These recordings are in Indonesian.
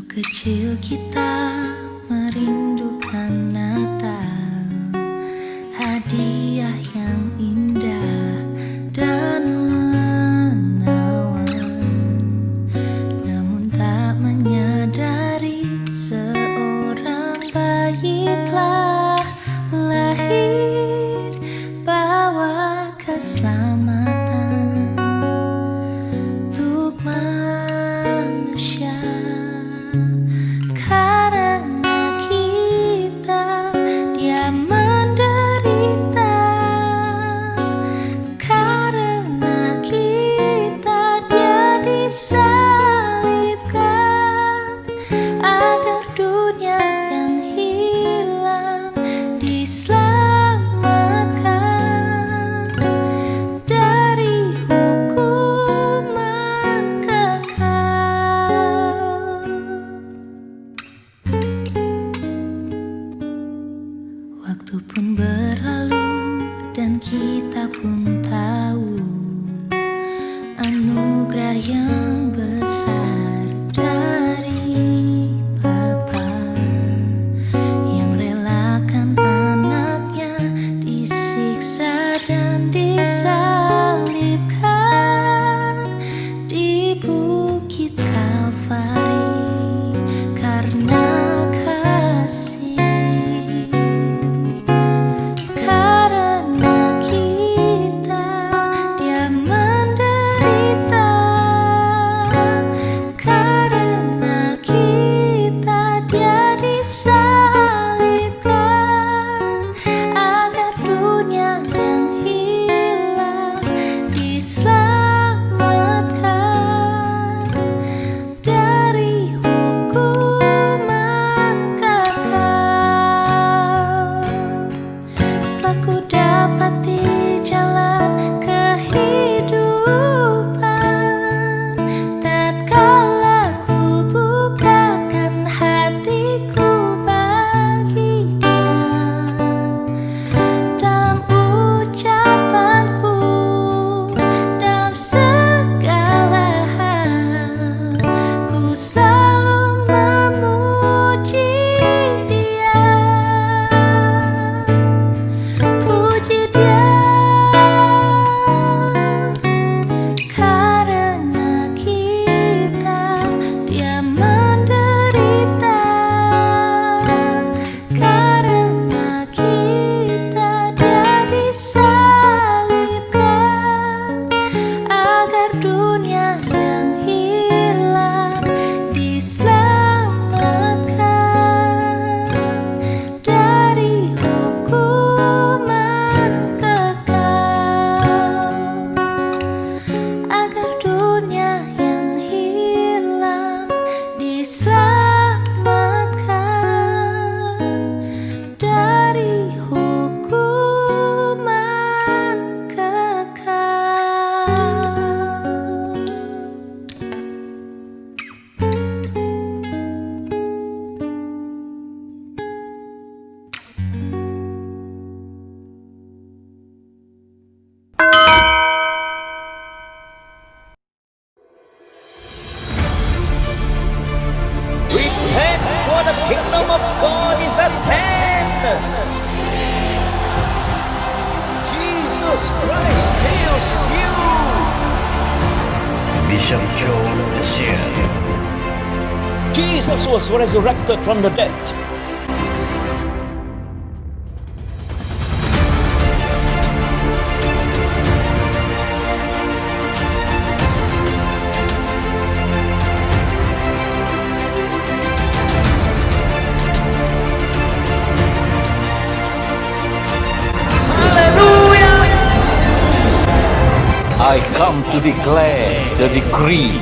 kecil kita merindukan Natal, hadiah yang indah dan menawan. Namun tak menyadari seorang bayi telah lahir, bawa keselamatan untuk manusia. Karena kita dia menderita, karena kita dia disalibkan, agar dunia yang hilang diselamatkan dari hukuman kekal. Waktu pun berlalu dan kita pun tahu anugerah yang besar dari Bapa, yang relakan anaknya disiksa dan disalibkan di bukit Kalvari karena kasih. Karena kita dia menderita, karena kita dia disalibkan, agar dunia yang hilang diselamatkan dari hukuman kekal. Telah ku dapati jalan kehidupan, tatkala ku bukakan hatiku bagi Dia. Dalam ucapanku, dalam segala hal, ku selalu memuji Dia. Puji Dia, karena kita dia menderita, karena kita dia disalibkan, agar dunia yang hilang diselamatkan dari hukuman kekal, agar dunia yang hilang diselamatkan dari hukuman kekal. Repent, for the kingdom of God is at hand. Jesus Christ hails you. Bishop John the Seer. Jesus was resurrected from the dead. I come to declare the decree.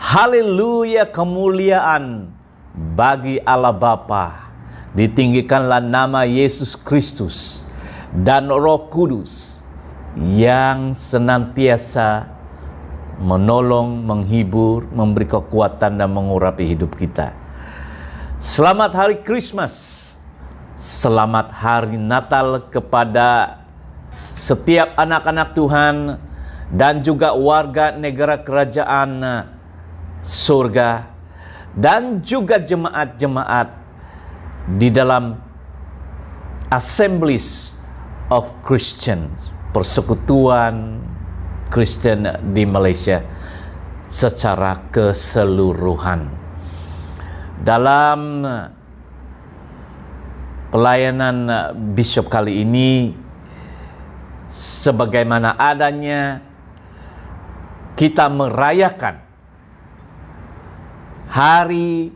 Haleluya, kemuliaan bagi Allah Bapa. Ditinggikanlah nama Yesus Kristus dan Roh Kudus yang senantiasa menolong, menghibur, memberi kekuatan dan mengurapi hidup kita. Selamat Hari Krismas, selamat Hari Natal kepada setiap anak-anak Tuhan dan juga warga negara kerajaan surga dan juga jemaat-jemaat di dalam Assemblies of Christians, persekutuan Kristen di Malaysia secara keseluruhan. Dalam pelayanan Bishop kali ini, sebagaimana adanya, kita merayakan Hari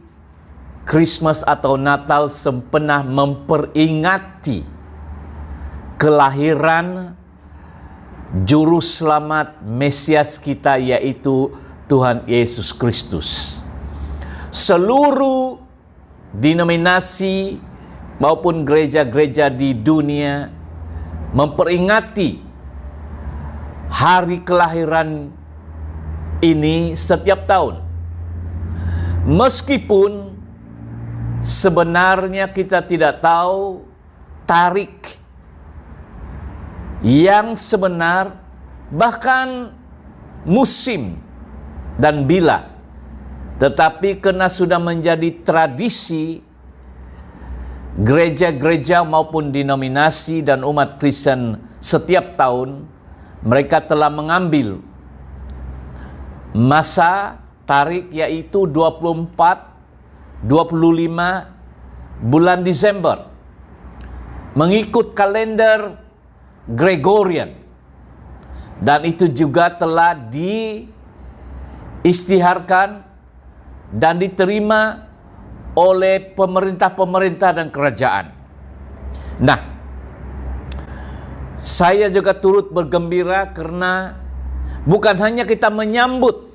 Christmas atau Natal sempena memperingati kelahiran Juru Selamat Mesias kita, yaitu Tuhan Yesus Kristus. Seluruh denominasi maupun gereja-gereja di dunia memperingati hari kelahiran ini setiap tahun. Meskipun sebenarnya kita tidak tahu tarikh yang sebenar, bahkan musim dan bila, tetapi karena sudah menjadi tradisi gereja-gereja maupun denominasi dan umat Kristen setiap tahun, mereka telah mengambil masa tarikh yaitu 24-25 bulan Desember mengikut kalender Gregorian, dan itu juga telah diisytiharkan dan diterima oleh pemerintah-pemerintah dan kerajaan. Nah, saya juga turut bergembira karena bukan hanya kita menyambut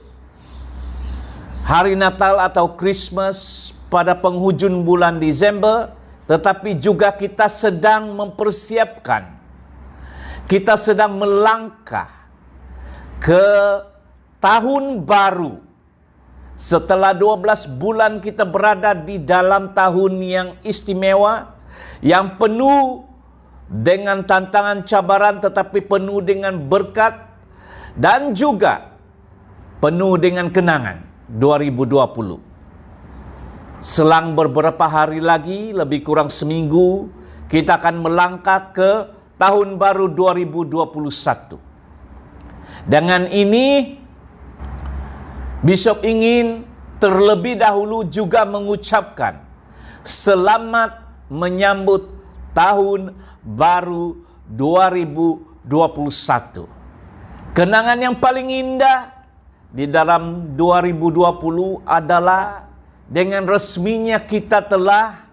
Hari Natal atau Christmas pada penghujung bulan Desember, tetapi juga kita sedang mempersiapkan, kita sedang melangkah ke tahun baru. Setelah 12 bulan kita berada di dalam tahun yang istimewa, yang penuh dengan tantangan, cabaran, tetapi penuh dengan berkat dan juga penuh dengan kenangan. 2020. Selang beberapa hari lagi, lebih kurang seminggu, kita akan melangkah ke tahun baru 2021. Dengan ini, Bishop ingin terlebih dahulu juga mengucapkan selamat menyambut tahun baru 2021. Kenangan yang paling indah di dalam 2020 adalah dengan resminya kita telah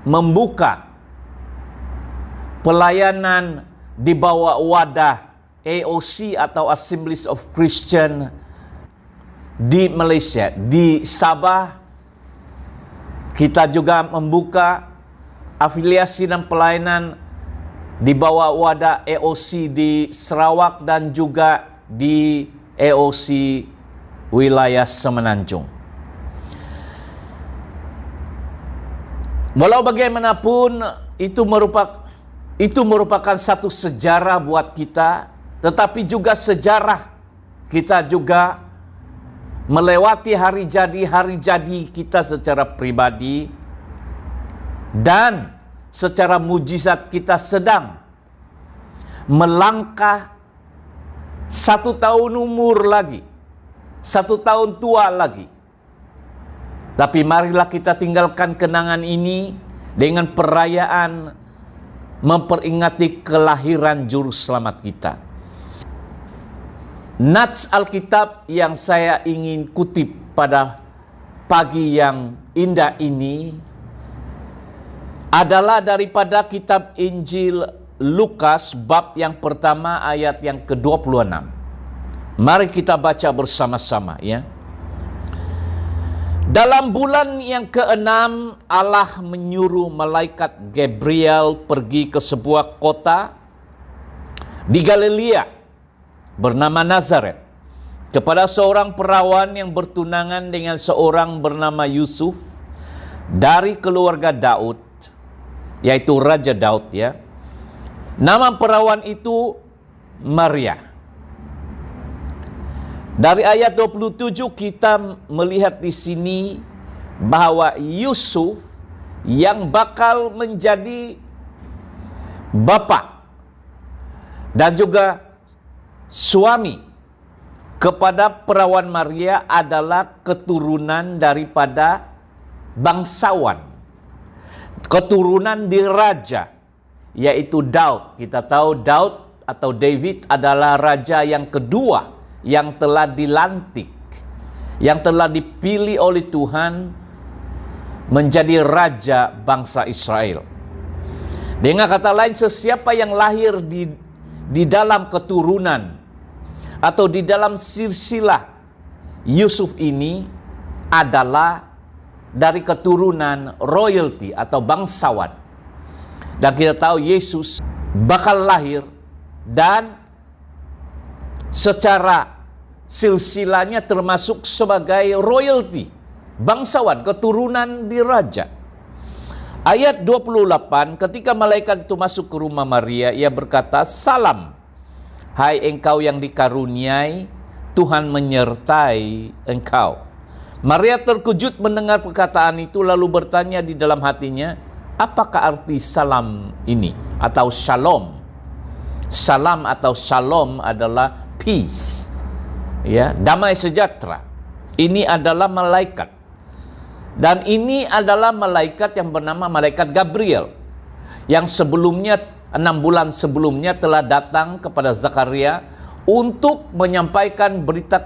membuka pelayanan di bawah wadah AOC atau Assemblies of Christian di Malaysia. Di Sabah kita juga membuka afiliasi dan pelayanan di bawah wadah AOC di Sarawak dan juga di AOC wilayah Semenanjung. Walau bagaimanapun itu merupakan satu sejarah buat kita, tetapi juga sejarah kita juga melewati hari jadi kita secara pribadi, dan secara mujizat kita sedang melangkah 1 tahun umur lagi, 1 tahun tua lagi. Tapi marilah kita tinggalkan kenangan ini dengan perayaan memperingati kelahiran Juru Selamat kita. Nats Alkitab yang saya ingin kutip pada pagi yang indah ini adalah daripada kitab Injil Lukas bab yang pertama ayat yang ke-26. Mari kita baca bersama-sama ya. Dalam bulan yang keenam, Allah menyuruh malaikat Gabriel pergi ke sebuah kota di Galilea bernama Nazaret kepada seorang perawan yang bertunangan dengan seorang bernama Yusuf dari keluarga Daud, yaitu Raja Daud ya. Nama perawan itu Maria. Dari ayat 27 kita melihat di sini bahwa Yusuf yang bakal menjadi bapa dan juga suami kepada perawan Maria adalah keturunan daripada bangsawan, keturunan diraja, yaitu Daud. Kita tahu Daud atau David adalah raja yang kedua yang telah dilantik, yang telah dipilih oleh Tuhan menjadi raja bangsa Israel. Dengan kata lain, sesiapa yang lahir di dalam keturunan atau di dalam silsilah Yusuf ini adalah dari keturunan royalty atau bangsawan. Dan kita tahu Yesus bakal lahir dan secara silsilahnya termasuk sebagai royalty, bangsawan, keturunan diraja. Ayat 28, ketika malaikat itu masuk ke rumah Maria, ia berkata, "Salam, hai engkau yang dikaruniai, Tuhan menyertai engkau." Maria terkejut mendengar perkataan itu, lalu bertanya di dalam hatinya, apakah arti salam ini atau shalom? Salam atau shalom adalah peace, ya, damai sejahtera. Ini adalah malaikat, dan ini adalah malaikat yang bernama malaikat Gabriel, yang sebelumnya 6 bulan sebelumnya telah datang kepada Zakaria untuk menyampaikan berita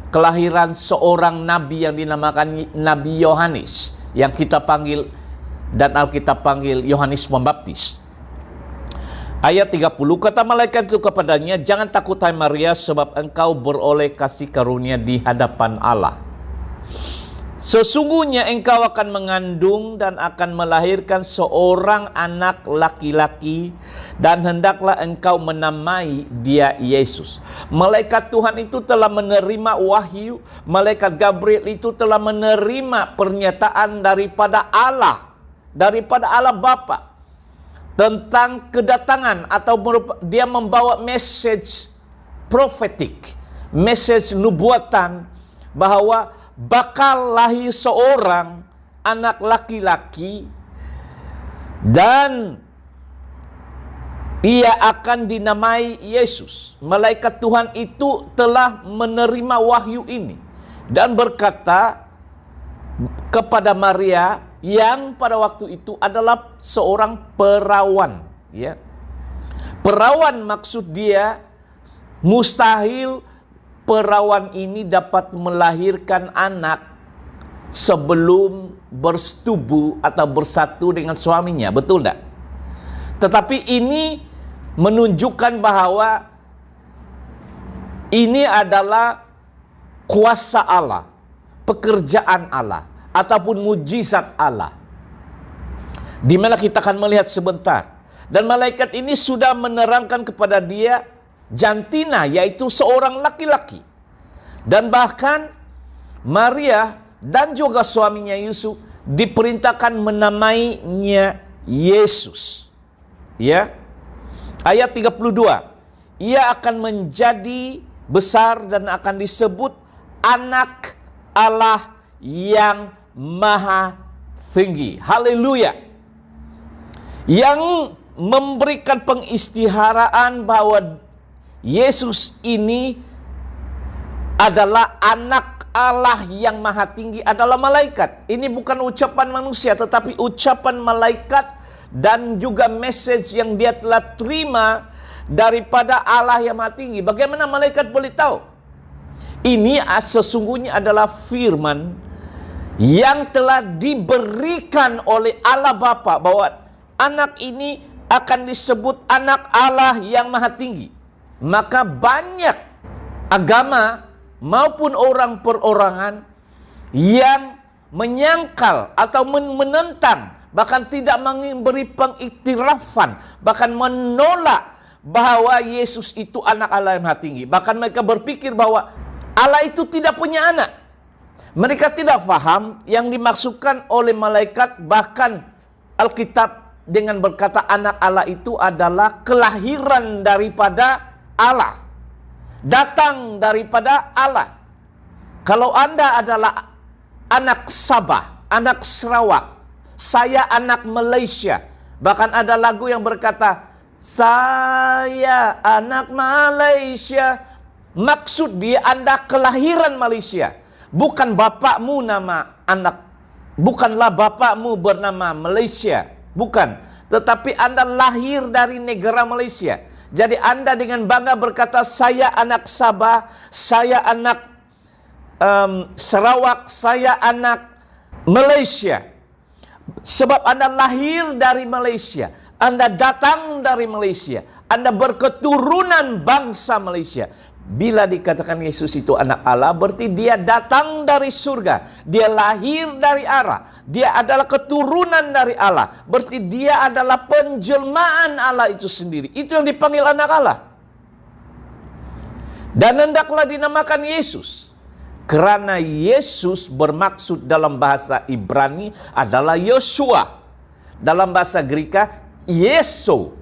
kelahiran seorang nabi yang dinamakan Nabi Yohanes, yang kita panggil dan Alkitab panggil Yohanes Pembaptis. Ayat 30, kata malaikat itu kepadanya, "Jangan takut hai Maria, sebab engkau beroleh kasih karunia di hadapan Allah. Sesungguhnya engkau akan mengandung dan akan melahirkan seorang anak laki-laki, dan hendaklah engkau menamai dia Yesus." Malaikat Tuhan itu telah menerima wahyu, malaikat Gabriel itu telah menerima pernyataan daripada Allah Bapa tentang kedatangan, atau dia membawa message prophetik, message nubuatan bahwa bakal lahir seorang anak laki-laki dan ia akan dinamai Yesus. Malaikat Tuhan itu telah menerima wahyu ini dan berkata kepada Maria, yang pada waktu itu adalah seorang perawan, ya. Perawan maksud dia mustahil perawan ini dapat melahirkan anak sebelum bersetubuh atau bersatu dengan suaminya, betul tidak? Tetapi ini menunjukkan bahwa ini adalah kuasa Allah, pekerjaan Allah, ataupun mujizat Allah, di mana kita akan melihat sebentar. Dan malaikat ini sudah menerangkan kepada dia jantina, yaitu seorang laki-laki. Dan bahkan Maria dan juga suaminya Yusuf diperintahkan menamainya Yesus. Ya. Ayat 32. Ia akan menjadi besar dan akan disebut anak Allah yang maha tinggi. Haleluya. Yang memberikan pengistiharaan bahwa Yesus ini adalah anak Allah yang maha tinggi, adalah malaikat. Ini bukan ucapan manusia, tetapi ucapan malaikat dan juga message yang dia telah terima daripada Allah yang maha tinggi. Bagaimana malaikat boleh tahu? Ini sesungguhnya adalah firman yang telah diberikan oleh Allah Bapa, bahwa anak ini akan disebut anak Allah yang maha tinggi. Maka banyak agama maupun orang perorangan yang menyangkal atau menentang, bahkan tidak memberi pengiktirafan, bahkan menolak bahwa Yesus itu anak Allah yang Maha Tinggi. Bahkan mereka berpikir bahwa Allah itu tidak punya anak. Mereka tidak paham yang dimaksudkan oleh malaikat, bahkan Alkitab dengan berkata anak Allah itu adalah kelahiran daripada Allah, datang daripada Allah. Kalau Anda adalah anak Sabah, anak Sarawak, saya anak Malaysia. Bahkan ada lagu yang berkata, saya anak Malaysia. Maksud dia Anda kelahiran Malaysia. Bukan bapakmu nama anak, bukanlah bapakmu bernama Malaysia. Bukan. Tetapi Anda lahir dari negara Malaysia. Jadi Anda dengan bangga berkata, saya anak Sabah, saya anak Sarawak, saya anak Malaysia. Sebab Anda lahir dari Malaysia, Anda datang dari Malaysia, Anda berketurunan bangsa Malaysia. Bila dikatakan Yesus itu anak Allah, berarti dia datang dari surga, dia lahir dari Allah, dia adalah keturunan dari Allah, berarti dia adalah penjelmaan Allah itu sendiri. Itu yang dipanggil anak Allah. Dan hendaklah dinamakan Yesus, karena Yesus bermaksud dalam bahasa Ibrani adalah Yosua. Dalam bahasa Greka, Yeso.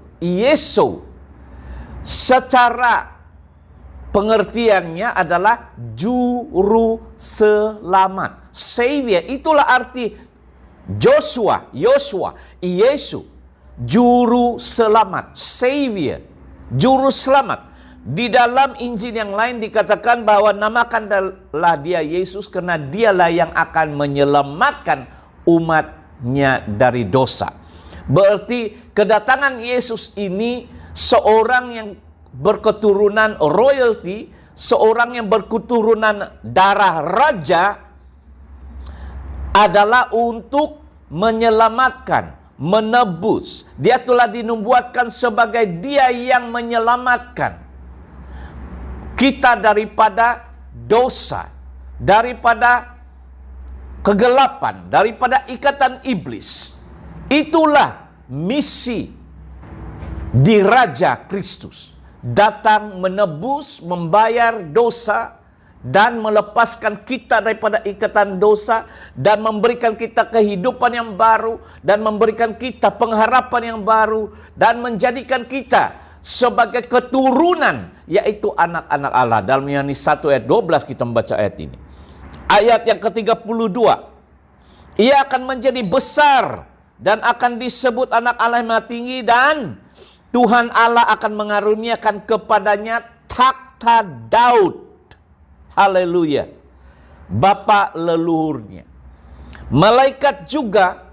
Secara pengertiannya adalah juru selamat. Savior, itulah arti Joshua, Yesus. Juru selamat, Savior, juru selamat. Di dalam Injil yang lain dikatakan bahwa namakanlah dia Yesus karena dialah yang akan menyelamatkan umatnya dari dosa. Berarti kedatangan Yesus ini seorang yang berketurunan royalty, seorang yang berketurunan darah raja, adalah untuk menyelamatkan, menebus. Dia telah dinubuatkan sebagai dia yang menyelamatkan kita daripada dosa, daripada kegelapan, daripada ikatan iblis. Itulah misi di Raja Kristus. Datang menebus, membayar dosa, dan melepaskan kita daripada ikatan dosa, dan memberikan kita kehidupan yang baru, dan memberikan kita pengharapan yang baru, dan menjadikan kita sebagai keturunan, yaitu anak-anak Allah. Dalam Yohanes 1 ayat 12 kita membaca ayat ini. Ayat yang ke-32. Ia akan menjadi besar dan akan disebut anak Allah yang Maha Tinggi, dan Tuhan Allah akan mengaruniakan kepadanya takhta Daud. Haleluya. Bapa leluhurnya. Malaikat juga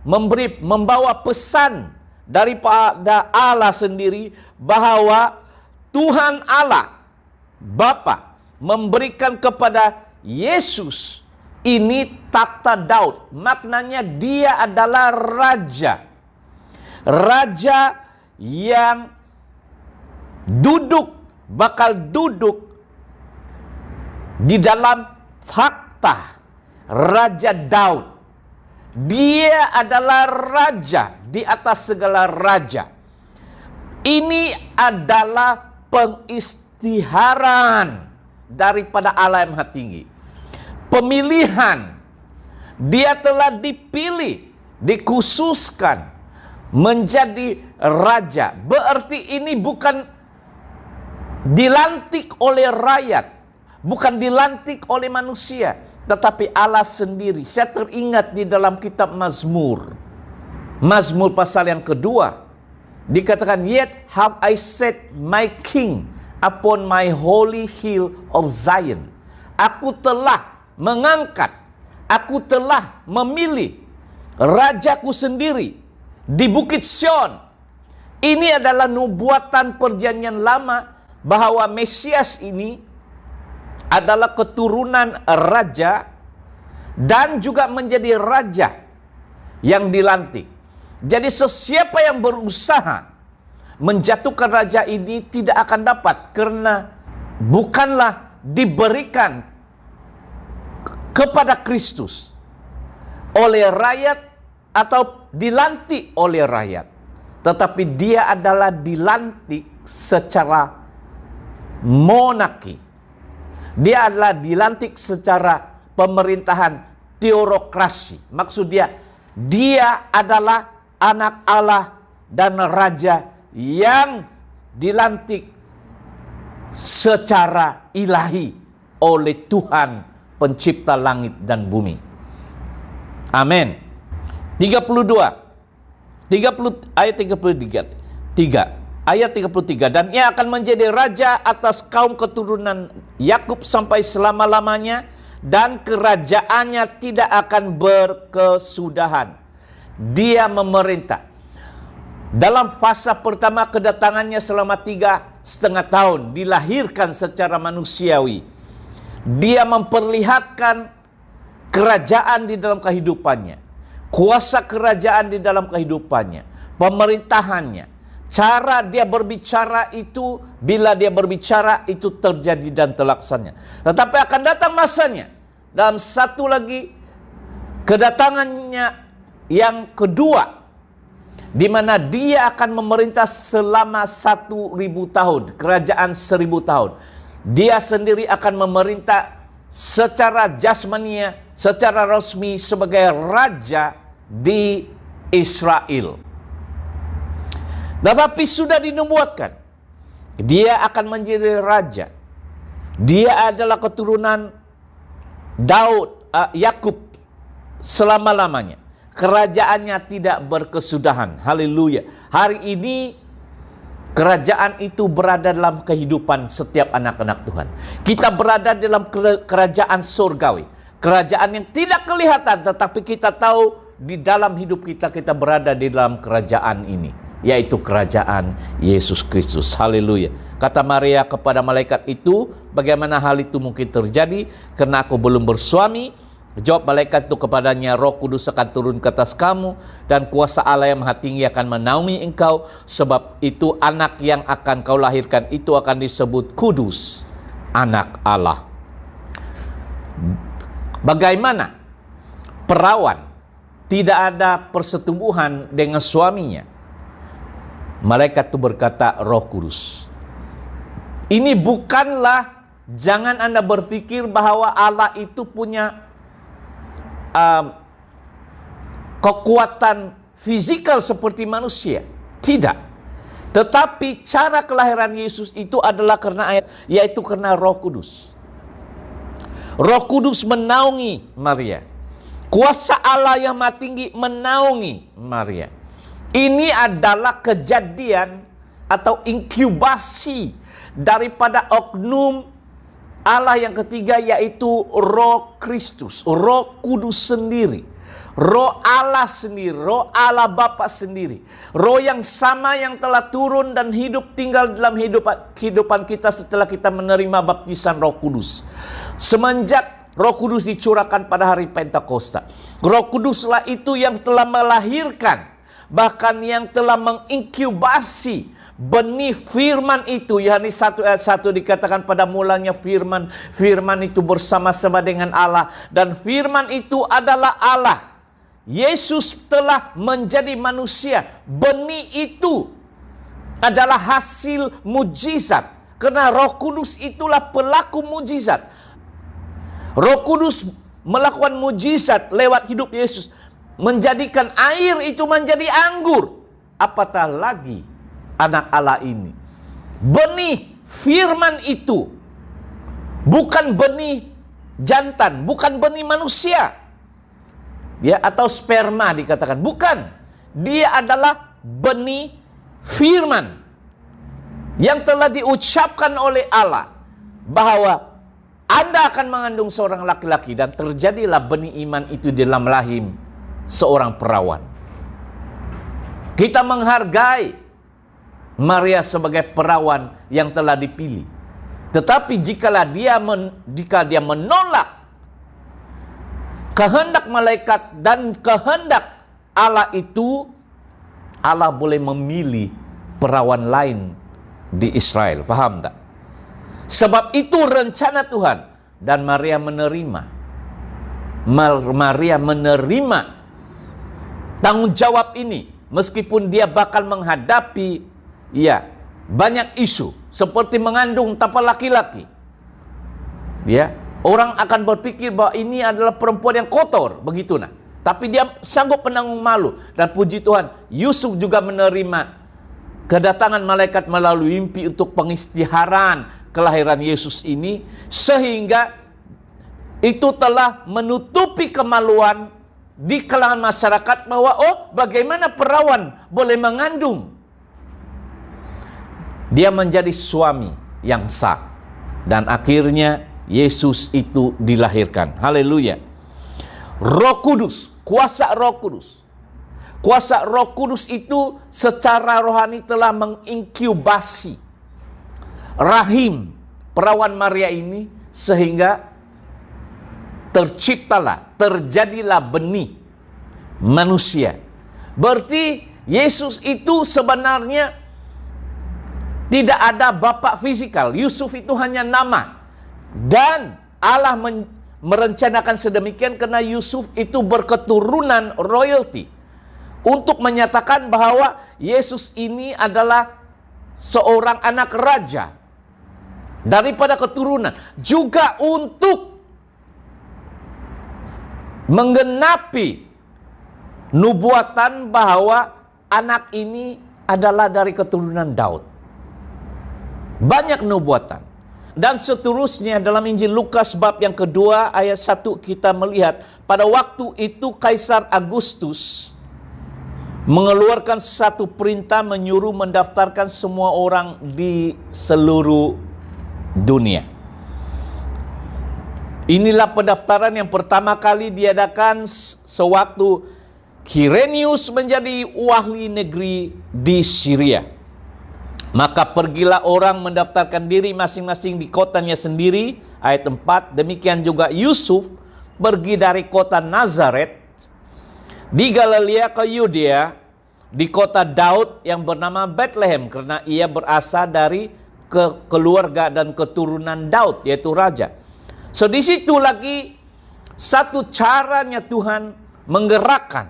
membawa pesan daripada Allah sendiri bahwa Tuhan Allah Bapa memberikan kepada Yesus ini takhta Daud. Maknanya dia adalah raja. Raja yang bakal duduk di dalam fakta Raja Daud. Dia adalah raja di atas segala raja. Ini adalah pengistiharan daripada Allah yang Maha Tinggi. Pemilihan. Dia telah dipilih, dikhususkan menjadi raja. Berarti ini bukan dilantik oleh rakyat, bukan dilantik oleh manusia, tetapi Allah sendiri. Saya teringat di dalam kitab Mazmur pasal yang kedua, dikatakan, yet have I set my king upon my holy hill of Zion. Aku telah mengangkat, aku telah memilih rajaku sendiri di Bukit Sion. Ini adalah nubuatan perjanjian lama bahwa Mesias ini adalah keturunan raja dan juga menjadi raja yang dilantik. Jadi sesiapa yang berusaha menjatuhkan raja ini tidak akan dapat, karena bukanlah diberikan kepada Kristus, oleh rakyat atau dilantik oleh rakyat, tetapi dia adalah dilantik secara monarki. Dia adalah dilantik secara pemerintahan teokrasi. Maksud dia adalah anak Allah dan raja yang dilantik secara ilahi oleh Tuhan pencipta langit dan bumi. Amin. ayat 33. Dan ia akan menjadi raja atas kaum keturunan Yakub sampai selama-lamanya, dan kerajaannya tidak akan berkesudahan. Dia memerintah. Dalam fasa pertama kedatangannya selama 3,5 tahun, dilahirkan secara manusiawi. Dia memperlihatkan kerajaan di dalam kehidupannya, kuasa kerajaan di dalam kehidupannya, pemerintahannya. Cara dia berbicara itu, bila dia berbicara itu terjadi dan terlaksana. Tetapi akan datang masanya, dalam satu lagi kedatangannya yang kedua, di mana dia akan memerintah selama 1.000 tahun, kerajaan 1.000 tahun. Dia sendiri akan memerintah secara jasmania, secara resmi sebagai raja di Israel. Tetapi sudah dinubuatkan, dia akan menjadi raja. Dia adalah keturunan Daud, Yakub selama-lamanya. Kerajaannya tidak berkesudahan. Haleluya. Hari ini kerajaan itu berada dalam kehidupan setiap anak-anak Tuhan. Kita berada dalam kerajaan surgawi. Kerajaan yang tidak kelihatan, tetapi kita tahu di dalam hidup kita, kita berada di dalam kerajaan ini, yaitu kerajaan Yesus Kristus. Haleluya. Kata Maria kepada malaikat itu, bagaimana hal itu mungkin terjadi karena aku belum bersuami? Jawab malaikat itu kepadanya, Roh Kudus akan turun ke atas kamu, dan kuasa Allah yang Maha Tinggi akan menaungi engkau. Sebab itu anak yang akan kau lahirkan itu akan disebut kudus, anak Allah. Bagaimana perawan tidak ada persetubuhan dengan suaminya? Malaikat itu berkata, Roh Kudus. Ini bukanlah, jangan Anda berpikir bahwa Allah itu punya kekuatan fisikal seperti manusia. Tidak. Tetapi cara kelahiran Yesus itu adalah karena yaitu karena Roh Kudus. Roh Kudus menaungi Maria. Kuasa Allah yang Maha Tinggi menaungi Maria. Ini adalah kejadian atau inkubasi daripada oknum Allah yang ketiga, yaitu Roh Kristus, Roh Kudus sendiri, Roh Allah sendiri, Roh Allah Bapa sendiri, Roh yang sama yang telah turun dan hidup tinggal dalam kehidupan kita setelah kita menerima baptisan Roh Kudus. Semenjak Roh Kudus dicurahkan pada hari Pentakosta, Roh Kuduslah itu yang telah melahirkan, bahkan yang telah menginkubasi benih firman itu. Yohanes 1 ayat 1 dikatakan pada mulanya firman. Firman itu bersama-sama dengan Allah, dan firman itu adalah Allah. Yesus telah menjadi manusia. Benih itu adalah hasil mujizat, karena Roh Kudus itulah pelaku mujizat. Roh Kudus melakukan mujizat lewat hidup Yesus, menjadikan air itu menjadi anggur. Apatah lagi anak Allah ini. Benih firman itu bukan benih jantan, bukan benih manusia, ya, atau sperma dikatakan, bukan. Dia adalah benih firman yang telah diucapkan oleh Allah bahwa Anda akan mengandung seorang laki-laki, dan terjadilah benih iman itu di dalam rahim seorang perawan. Kita menghargai Maria sebagai perawan yang telah dipilih. Tetapi jika dia menolak kehendak malaikat dan kehendak Allah itu, Allah boleh memilih perawan lain di Israel. Faham tak? Sebab itu rencana Tuhan, dan Maria menerima. Maria menerima tanggung jawab ini, meskipun dia bakal menghadapi banyak isu seperti mengandung tanpa laki-laki. Orang akan berpikir bahwa ini adalah perempuan yang kotor, begitu nah. Tapi dia sanggup menanggung malu. Dan puji Tuhan, Yusuf juga menerima kedatangan malaikat melalui mimpi untuk pengistiharan kelahiran Yesus ini, sehingga itu telah menutupi kemaluan di kalangan masyarakat bahwa bagaimana perawan boleh mengandung. Dia menjadi suami yang sah, dan akhirnya Yesus itu dilahirkan. Haleluya. Roh Kudus, kuasa Roh Kudus. Kuasa Roh Kudus itu secara rohani telah menginkubasi rahim perawan Maria ini, sehingga terjadilah benih manusia. Berarti Yesus itu sebenarnya tidak ada bapak fisikal. Yusuf itu hanya nama. Dan Allah merencanakan sedemikian karena Yusuf itu berketurunan royalty, untuk menyatakan bahwa Yesus ini adalah seorang anak raja daripada keturunan, juga untuk menggenapi nubuatan bahwa anak ini adalah dari keturunan Daud. Banyak nubuatan. Dan seterusnya dalam Injil Lukas bab yang kedua ayat 1 kita melihat pada waktu itu Kaisar Agustus mengeluarkan satu perintah menyuruh mendaftarkan semua orang di seluruh dunia. Inilah pendaftaran yang pertama kali diadakan sewaktu Quirinius menjadi wali negeri di Syria. Maka pergilah orang mendaftarkan diri masing-masing di kotanya sendiri. Ayat 4, demikian juga Yusuf pergi dari kota Nazaret di Galilea ke Yudea, di kota Daud yang bernama Bethlehem, karena ia berasal dari keluarga dan keturunan Daud, yaitu raja. So di situ lagi satu caranya Tuhan menggerakkan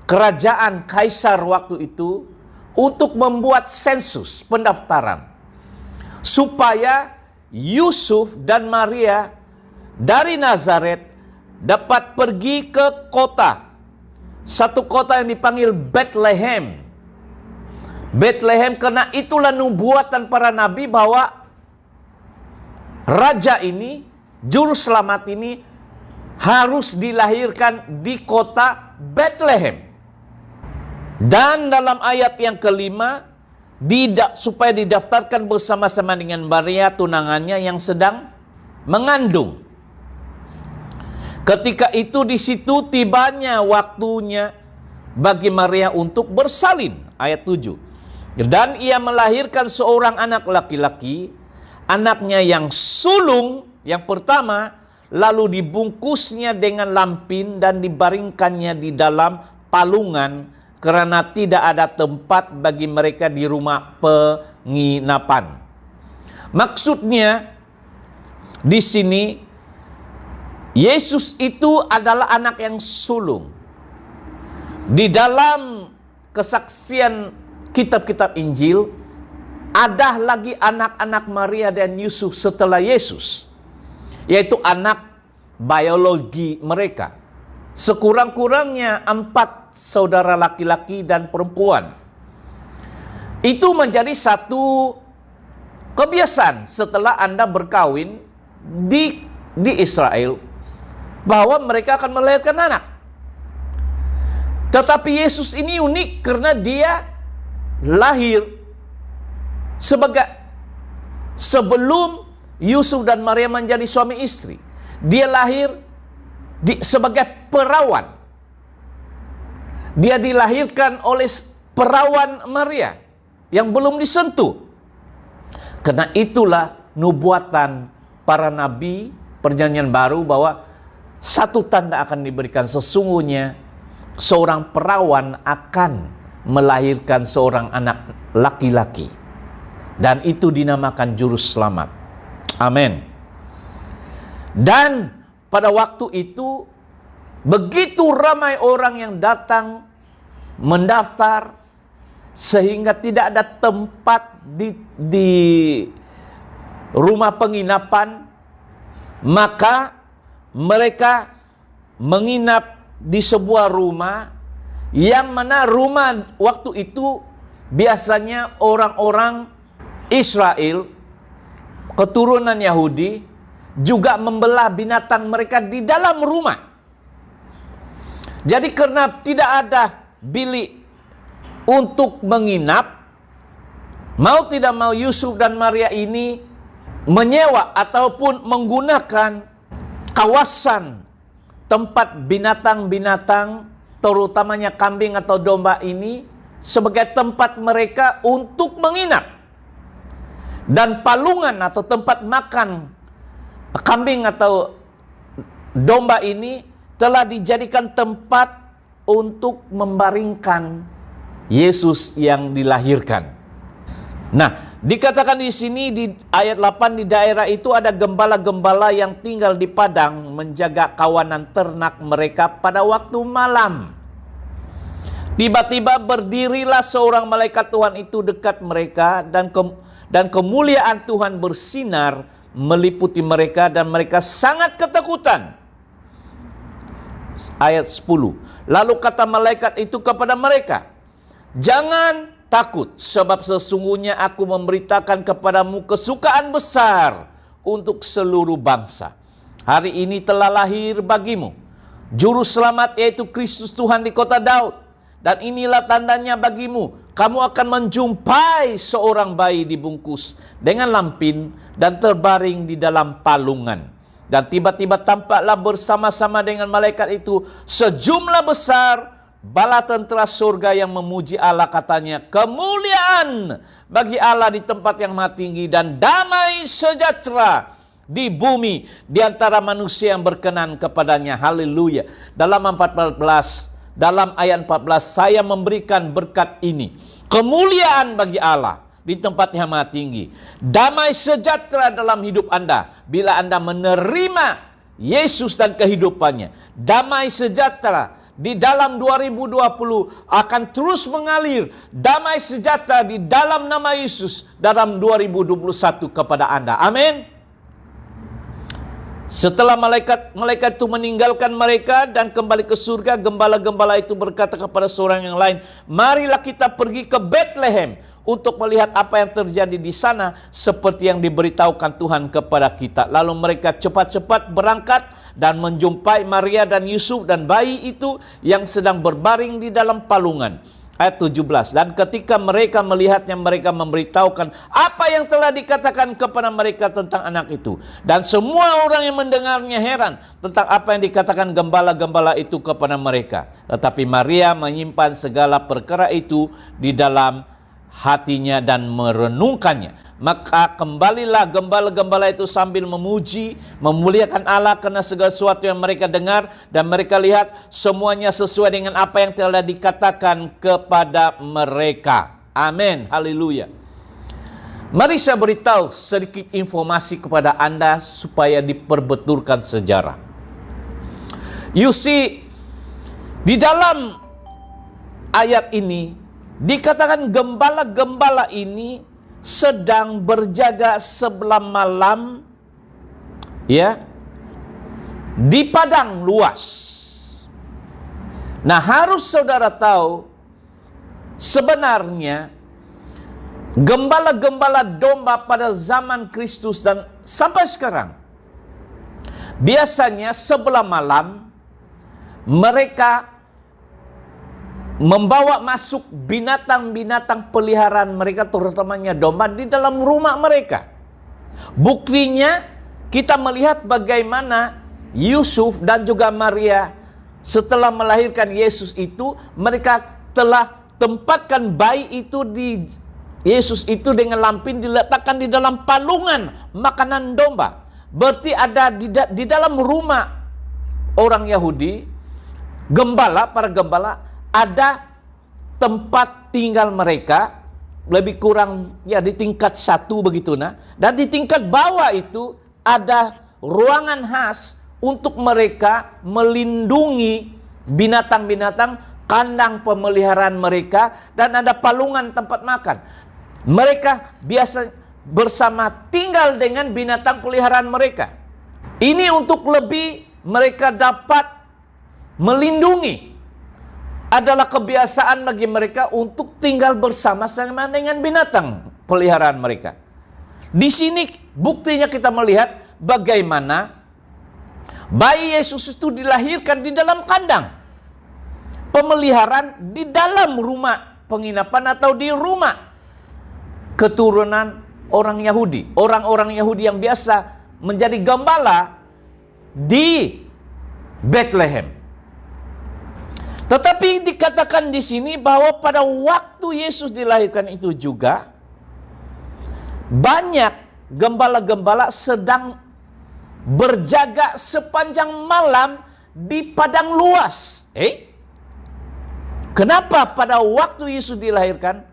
kerajaan kaisar waktu itu untuk membuat sensus pendaftaran, supaya Yusuf dan Maria dari Nazaret dapat pergi ke kota, satu kota yang dipanggil Bethlehem. Bethlehem karena itulah nubuatan para nabi bahwa raja ini, juru selamat ini harus dilahirkan di kota Bethlehem. Dan dalam ayat yang kelima, supaya didaftarkan bersama-sama dengan Maria tunangannya yang sedang mengandung. Ketika itu di situ tibanya waktunya bagi Maria untuk bersalin. Ayat 7. Dan ia melahirkan seorang anak laki-laki, anaknya yang sulung yang pertama, lalu dibungkusnya dengan lampin dan dibaringkannya di dalam palungan, karena tidak ada tempat bagi mereka di rumah penginapan. Maksudnya di sini Yesus itu adalah anak yang sulung. Di dalam kesaksian kitab-kitab Injil ada lagi anak-anak Maria dan Yusuf setelah Yesus, yaitu anak biologi mereka. Sekurang-kurangnya 4 saudara laki-laki dan perempuan. Itu menjadi satu kebiasaan setelah Anda berkawin di Israel, bahwa mereka akan melahirkan anak. Tetapi Yesus ini unik karena dia lahir sebelum Yusuf dan Maria menjadi suami istri. Dia lahir sebagai perawan. Dia dilahirkan oleh perawan Maria yang belum disentuh. Karena itulah nubuatan para nabi Perjanjian Baru bahwa satu tanda akan diberikan, sesungguhnya seorang perawan akan melahirkan seorang anak laki-laki, dan itu dinamakan juru selamat. Amin. Dan pada waktu itu Begitu ramai orang yang datang mendaftar sehingga tidak ada tempat di rumah penginapan, maka mereka menginap di sebuah rumah yang mana rumah waktu itu biasanya orang-orang Israel, keturunan Yahudi, juga membelah binatang mereka di dalam rumah. Jadi karena tidak ada bilik untuk menginap, mau tidak mau Yusuf dan Maria ini menyewa ataupun menggunakan kawasan tempat binatang-binatang, terutamanya kambing atau domba ini, sebagai tempat mereka untuk menginap. Dan palungan atau tempat makan kambing atau domba ini telah dijadikan tempat untuk membaringkan Yesus yang dilahirkan. Nah, dikatakan di sini di ayat 8, di daerah itu ada gembala-gembala yang tinggal di padang menjaga kawanan ternak mereka pada waktu malam. Tiba-tiba berdirilah seorang malaikat Tuhan itu dekat mereka, dan kemuliaan Tuhan bersinar meliputi mereka dan mereka sangat ketakutan. Ayat 10. Lalu kata malaikat itu kepada mereka, "Jangan takut, sebab sesungguhnya aku memberitakan kepadamu kesukaan besar untuk seluruh bangsa. Hari ini telah lahir bagimu Juru Selamat, yaitu Kristus Tuhan di kota Daud. Dan inilah tandanya bagimu, kamu akan menjumpai seorang bayi dibungkus dengan lampin dan terbaring di dalam palungan. Dan tiba-tiba tampaklah bersama-sama dengan malaikat itu sejumlah besar bala tentera surga yang memuji Allah, katanya, kemuliaan bagi Allah di tempat yang maha tinggi dan damai sejahtera di bumi di antara manusia yang berkenan kepadanya. Haleluya. Dalam ayat 14, saya memberikan berkat ini. Kemuliaan bagi Allah di tempat yang maha tinggi. Damai sejahtera dalam hidup Anda bila Anda menerima Yesus dan kehidupannya. Damai sejahtera di dalam 2020 akan terus mengalir. Damai sejahtera di dalam nama Yesus dalam 2021 kepada Anda. Amin. Setelah malaikat itu meninggalkan mereka dan kembali ke surga, gembala-gembala itu berkata kepada seorang yang lain, marilah kita pergi ke Bethlehem untuk melihat apa yang terjadi di sana seperti yang diberitahukan Tuhan kepada kita. Lalu mereka cepat-cepat berangkat dan menjumpai Maria dan Yusuf dan bayi itu yang sedang berbaring di dalam palungan. Ayat 17, dan ketika mereka melihatnya, mereka memberitahukan apa yang telah dikatakan kepada mereka tentang anak itu. Dan semua orang yang mendengarnya heran tentang apa yang dikatakan gembala-gembala itu kepada mereka. Tetapi Maria menyimpan segala perkara itu di dalam hatinya dan merenungkannya. Maka kembalilah gembala-gembala itu sambil memuji, memuliakan Allah karena segala sesuatu yang mereka dengar dan mereka lihat semuanya sesuai dengan apa yang telah dikatakan kepada mereka. Amin. Haleluya. Mari saya beritahu sedikit informasi kepada Anda supaya diperbetulkan sejarah. You see, di dalam ayat ini dikatakan gembala-gembala ini sedang berjaga sebelah malam, ya, di padang luas. Nah, harus saudara tahu, sebenarnya gembala-gembala domba pada zaman Kristus dan sampai sekarang, biasanya sebelah malam mereka membawa masuk binatang-binatang peliharaan mereka, terutamanya domba, di dalam rumah mereka. Buktinya kita melihat bagaimana Yusuf dan juga Maria setelah melahirkan Yesus itu, mereka telah tempatkan bayi itu di Yesus itu dengan lampin diletakkan di dalam palungan makanan domba. Berarti ada di dalam rumah orang Yahudi, para gembala, ada tempat tinggal mereka, lebih kurang ya di tingkat 1 begitu, nah. Dan di tingkat bawah itu ada ruangan khas untuk mereka melindungi binatang-binatang, kandang pemeliharaan mereka, dan ada palungan tempat makan. Mereka biasa bersama tinggal dengan binatang peliharaan mereka. Ini untuk lebih mereka dapat melindungi. Adalah kebiasaan bagi mereka untuk tinggal bersama-sama dengan binatang peliharaan mereka. Di sini buktinya kita melihat bagaimana bayi Yesus itu dilahirkan di dalam kandang pemeliharaan, di dalam rumah penginapan atau di rumah keturunan orang Yahudi. Orang-orang Yahudi yang biasa menjadi gembala di Bethlehem. Tetapi dikatakan di sini bahwa pada waktu Yesus dilahirkan itu juga banyak gembala-gembala sedang berjaga sepanjang malam di padang luas. Kenapa pada waktu Yesus dilahirkan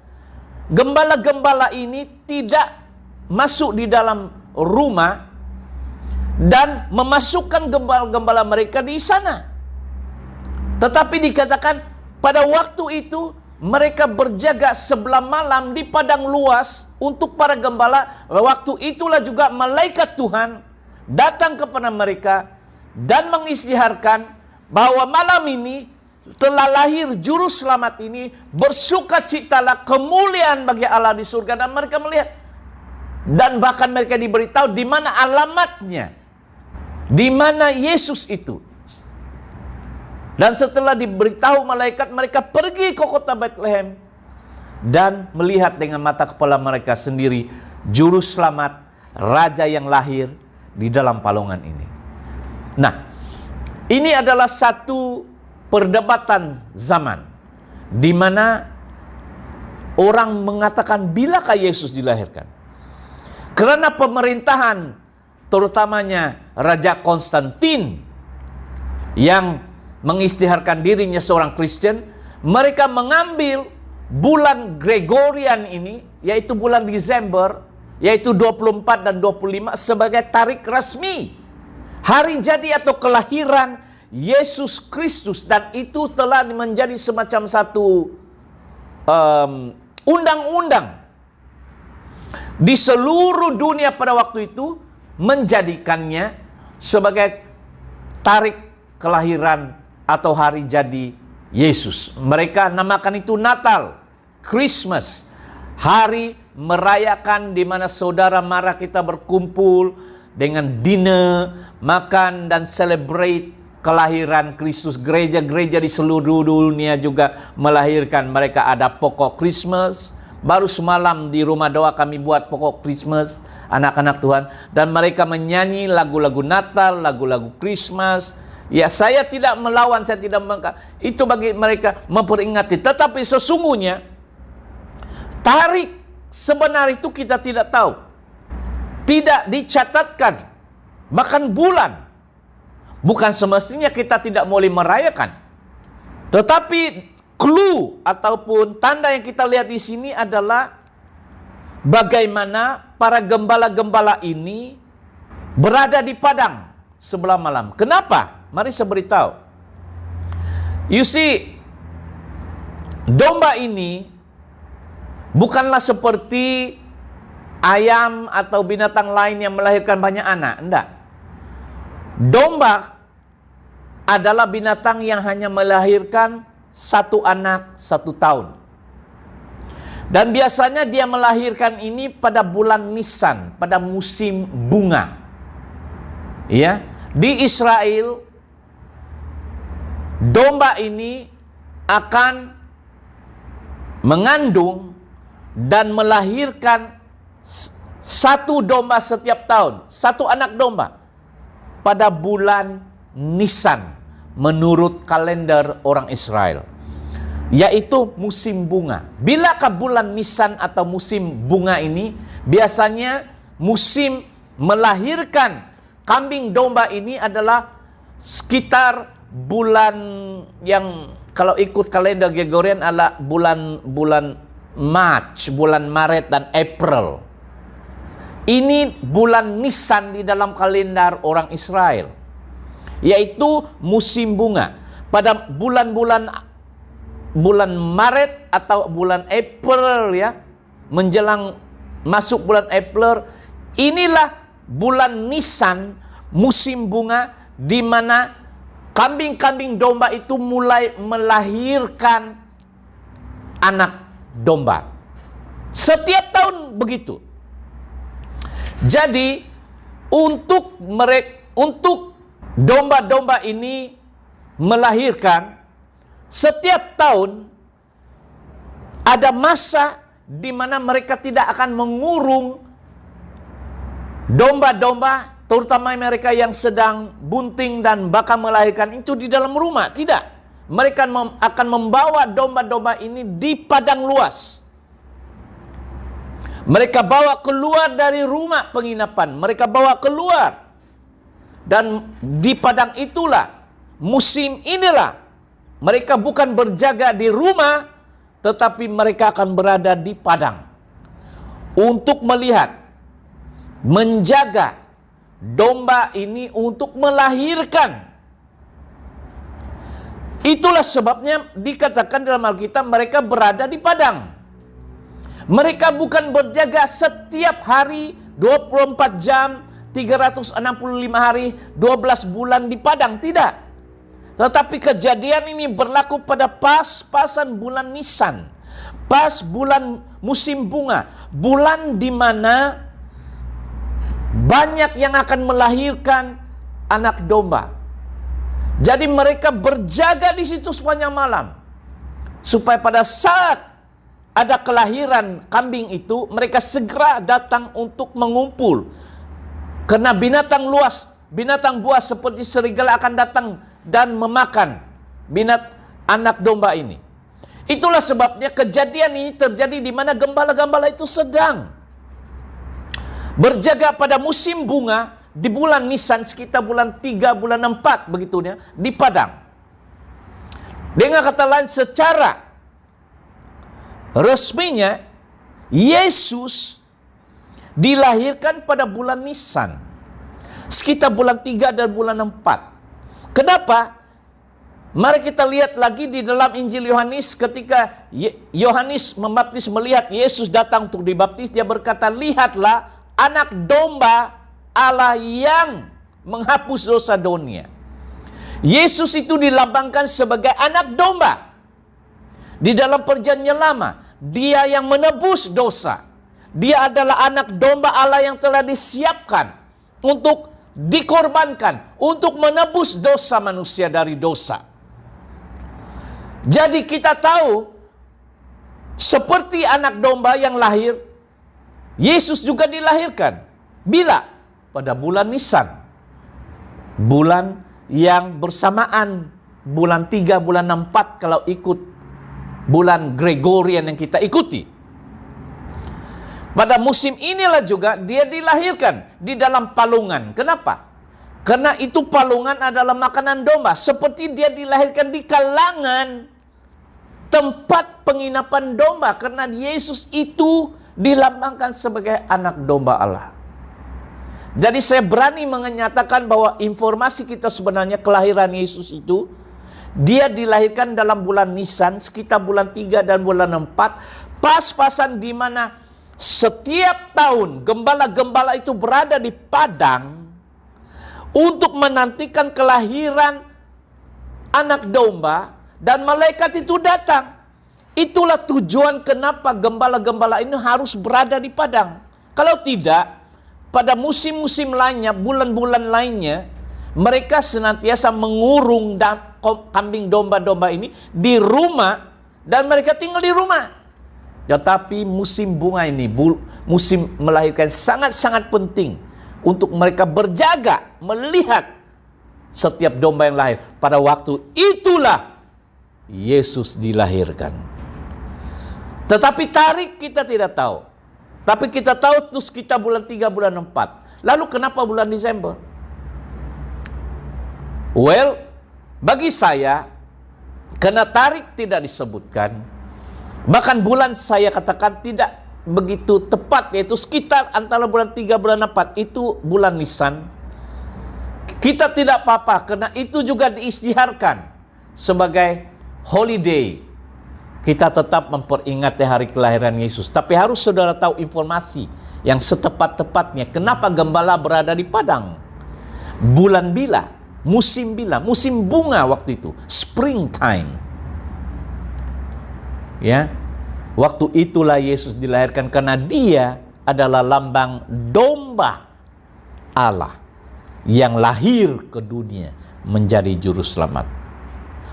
gembala-gembala ini tidak masuk di dalam rumah dan memasukkan gembala-gembala mereka di sana? Tetapi dikatakan pada waktu itu mereka berjaga sebelah malam di padang luas untuk para gembala. Waktu itulah juga malaikat Tuhan datang kepada mereka dan mengisytiharkan bahwa malam ini telah lahir juru selamat ini, bersukacitalah, kemuliaan bagi Allah di surga. Dan mereka melihat, dan bahkan mereka diberitahu di mana alamatnya, di mana Yesus itu. Dan setelah diberitahu malaikat, mereka pergi ke kota Bethlehem dan melihat dengan mata kepala mereka sendiri juru selamat, raja yang lahir di dalam palungan ini. Nah, ini adalah satu perdebatan zaman di mana orang mengatakan bilakah Yesus dilahirkan? Karena pemerintahan terutamanya Raja Konstantin yang mengisytiharkan dirinya seorang Kristen, mereka mengambil bulan Gregorian ini, yaitu bulan Desember, yaitu 24 dan 25 sebagai tarik resmi hari jadi atau kelahiran Yesus Kristus. Dan itu telah menjadi semacam satu undang-undang di seluruh dunia pada waktu itu, menjadikannya sebagai tarik kelahiran atau hari jadi Yesus. Mereka namakan itu Natal, Christmas, hari merayakan di mana saudara mara kita berkumpul dengan dinner, makan dan celebrate kelahiran Kristus. Gereja-gereja di seluruh dunia juga melahirkan. Mereka ada pokok Christmas. Baru semalam di rumah doa kami buat pokok Christmas, anak-anak Tuhan, dan mereka menyanyi lagu-lagu Natal, lagu-lagu Christmas. Ya, saya tidak melawan, saya tidak mengangkat. Itu bagi mereka memperingati. Tetapi sesungguhnya tarik sebenar itu kita tidak tahu. Tidak dicatatkan. Bahkan bulan. Bukan semestinya kita tidak boleh merayakan. Tetapi clue ataupun tanda yang kita lihat di sini adalah bagaimana para gembala-gembala ini berada di padang sebelah malam. Kenapa? Mari saya beritahu. You see, domba ini bukanlah seperti ayam atau binatang lain yang melahirkan banyak anak. Enggak. Domba adalah binatang yang hanya melahirkan satu anak 1 tahun. Dan biasanya dia melahirkan ini pada bulan Nisan, pada musim bunga. Ya, di Israel domba ini akan mengandung dan melahirkan 1 domba setiap tahun, 1 anak domba pada bulan Nisan menurut kalender orang Israel, yaitu musim bunga. Bilakah bulan Nisan atau musim bunga ini? Biasanya musim melahirkan kambing domba ini adalah sekitar bulan yang kalau ikut kalender Gregorian adalah bulan March, bulan Maret dan April. Ini bulan Nisan di dalam kalender orang Israel. yaitu musim bunga. Pada bulan Maret atau bulan April ya, menjelang masuk bulan April, inilah bulan Nisan, musim bunga, di mana kambing-kambing domba itu mulai melahirkan anak domba. Setiap tahun begitu. Jadi untuk domba-domba ini melahirkan, setiap tahun ada masa di mana mereka tidak akan mengurung domba-domba, terutama mereka yang sedang bunting dan bakal melahirkan itu di dalam rumah. Tidak. Mereka akan membawa domba-domba ini di padang luas. Mereka bawa keluar dari rumah penginapan. Mereka bawa keluar. Dan di padang itulah, musim inilah, mereka bukan berjaga di rumah, tetapi mereka akan berada di padang untuk melihat, menjaga domba ini untuk melahirkan. Itulah sebabnya dikatakan dalam Alkitab mereka berada di padang. Mereka bukan berjaga setiap hari 24 jam, 365 hari, 12 bulan di padang, tidak. Tetapi kejadian ini berlaku pada pas-pasan bulan Nisan, pas bulan musim bunga, bulan di mana banyak yang akan melahirkan anak domba. Jadi mereka berjaga di situ sepanjang malam, supaya pada saat ada kelahiran kambing itu, mereka segera datang untuk mengumpul. Karena binatang buas seperti serigala akan datang dan memakan anak domba ini. Itulah sebabnya kejadian ini terjadi di mana gembala-gembala itu sedang berjaga pada musim bunga di bulan Nisan, sekitar bulan 3, bulan 4 begitunya, di padang. Dengan kata lain, secara resminya Yesus dilahirkan pada bulan Nisan, sekitar bulan 3 dan bulan 4. Kenapa? Mari kita lihat lagi di dalam Injil Yohanes, ketika Yohanes membaptis melihat Yesus datang untuk dibaptis, dia berkata, "Lihatlah anak domba Allah yang menghapus dosa dunia." Yesus itu dilambangkan sebagai anak domba. Di dalam perjanjian lama, dia yang menebus dosa. Dia adalah anak domba Allah yang telah disiapkan untuk dikorbankan, untuk menebus dosa manusia dari dosa. Jadi kita tahu, seperti anak domba yang lahir, Yesus juga dilahirkan. Bila? Pada bulan Nisan. Bulan yang bersamaan, bulan 3, bulan 4 kalau ikut bulan Gregorian yang kita ikuti. Pada musim inilah juga dia dilahirkan di dalam palungan. Kenapa? Karena itu palungan adalah makanan domba. Seperti dia dilahirkan di kalangan tempat penginapan domba. Karena Yesus itu dilambangkan sebagai anak domba Allah. Jadi saya berani menyatakan bahwa informasi kita sebenarnya kelahiran Yesus itu, dia dilahirkan dalam bulan Nisan, sekitar bulan 3 dan bulan 4, pas-pasan di mana setiap tahun gembala-gembala itu berada di padang untuk menantikan kelahiran anak domba, dan malaikat itu datang. Itulah tujuan kenapa gembala-gembala ini harus berada di padang. Kalau tidak, pada musim-musim lainnya, bulan-bulan lainnya, mereka senantiasa mengurung kambing domba-domba ini di rumah, dan mereka tinggal di rumah. Tetapi musim bunga ini, musim melahirkan, sangat-sangat penting untuk mereka berjaga, melihat setiap domba yang lahir. Pada waktu itulah Yesus dilahirkan. Tetapi tarikh kita tidak tahu. Tapi kita tahu terus kita bulan 3, bulan 4. Lalu kenapa bulan Desember? Well, bagi saya, karena tarikh tidak disebutkan, bahkan bulan saya katakan tidak begitu tepat, yaitu sekitar antara bulan 3, bulan 4, itu bulan Nisan. Kita tidak apa-apa, karena itu juga diisytiharkan sebagai holiday. Kita tetap memperingati hari kelahiran Yesus. Tapi harus saudara tahu informasi yang setepat-tepatnya. Kenapa gembala berada di padang? Bulan bila, musim bunga waktu itu, springtime. Ya, waktu itulah Yesus dilahirkan, karena dia adalah lambang domba Allah yang lahir ke dunia menjadi juru selamat.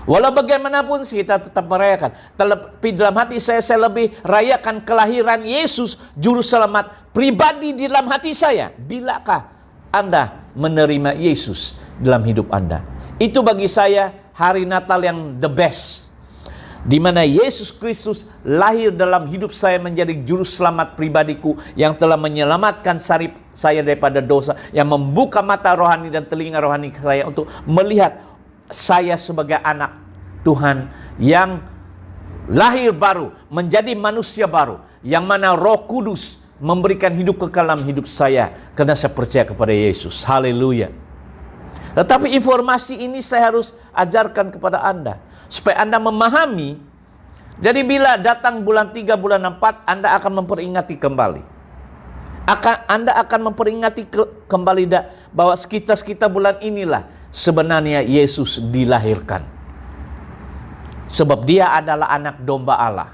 Walau bagaimanapun kita tetap merayakan. Tapi dalam hati saya lebih rayakan kelahiran Yesus juru selamat pribadi di dalam hati saya. Bilakah Anda menerima Yesus dalam hidup Anda? Itu bagi saya hari Natal yang the best, di mana Yesus Kristus lahir dalam hidup saya menjadi juru selamat pribadiku, yang telah menyelamatkan saya daripada dosa, yang membuka mata rohani dan telinga rohani saya untuk melihat saya sebagai anak Tuhan yang lahir baru, menjadi manusia baru, yang mana Roh Kudus memberikan hidup kekal dalam hidup saya karena saya percaya kepada Yesus. Haleluya. Tetapi informasi ini saya harus ajarkan kepada Anda supaya Anda memahami. Jadi bila datang bulan 3, bulan 4, Anda akan memperingati kembali. Anda akan memperingati kembali bahwa sekitar bulan inilah sebenarnya Yesus dilahirkan. Sebab dia adalah anak domba Allah.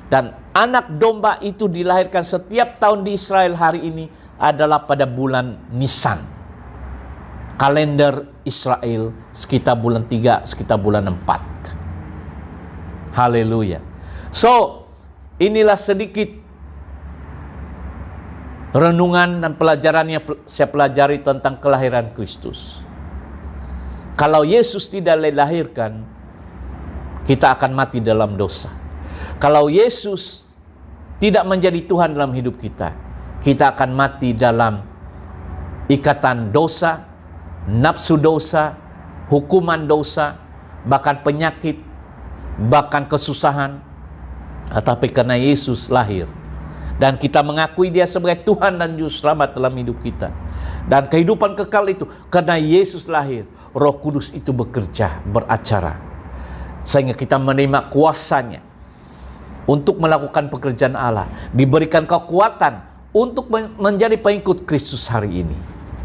Dan anak domba itu dilahirkan setiap tahun di Israel hari ini adalah pada bulan Nisan. Kalender Israel sekitar bulan 3, sekitar bulan 4. Haleluya. So, inilah sedikit renungan dan pelajaran yang saya pelajari tentang kelahiran Kristus. Kalau Yesus tidak dilahirkan, kita akan mati dalam dosa. Kalau Yesus tidak menjadi Tuhan dalam hidup kita, kita akan mati dalam ikatan dosa, nafsu dosa, hukuman dosa, bahkan penyakit, bahkan kesusahan. Tetapi karena Yesus lahir dan kita mengakui dia sebagai Tuhan dan Juru Selamat dalam hidup kita, dan kehidupan kekal itu karena Yesus lahir, Roh Kudus itu bekerja, beracara, sehingga kita menerima kuasanya untuk melakukan pekerjaan Allah, diberikan kekuatan untuk menjadi pengikut Kristus hari ini.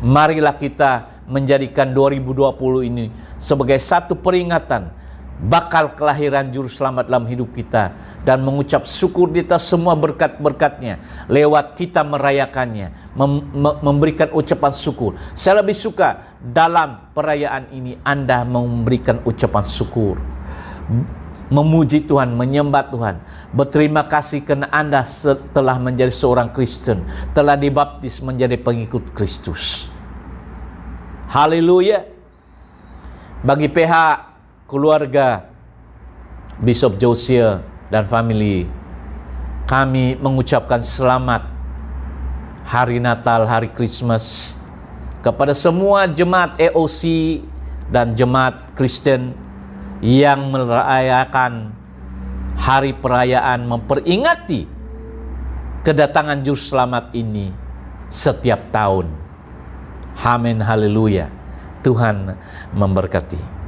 Marilah kita menjadikan 2020 ini sebagai satu peringatan bakal kelahiran Juru Selamat dalam hidup kita, dan mengucap syukur di atas semua berkat-berkatnya lewat kita merayakannya, memberikan ucapan syukur. Saya lebih suka dalam perayaan ini Anda memberikan ucapan syukur, memuji Tuhan, menyembah Tuhan, berterima kasih karena Anda telah menjadi seorang Kristen, telah dibaptis menjadi pengikut Kristus. Haleluya. Bagi pihak keluarga Bishop Josiah dan family, kami mengucapkan selamat hari Natal, hari Christmas kepada semua jemaat EOC dan jemaat Kristen yang merayakan hari perayaan memperingati kedatangan Juru Selamat ini setiap tahun. Amin, haleluya. Tuhan memberkati.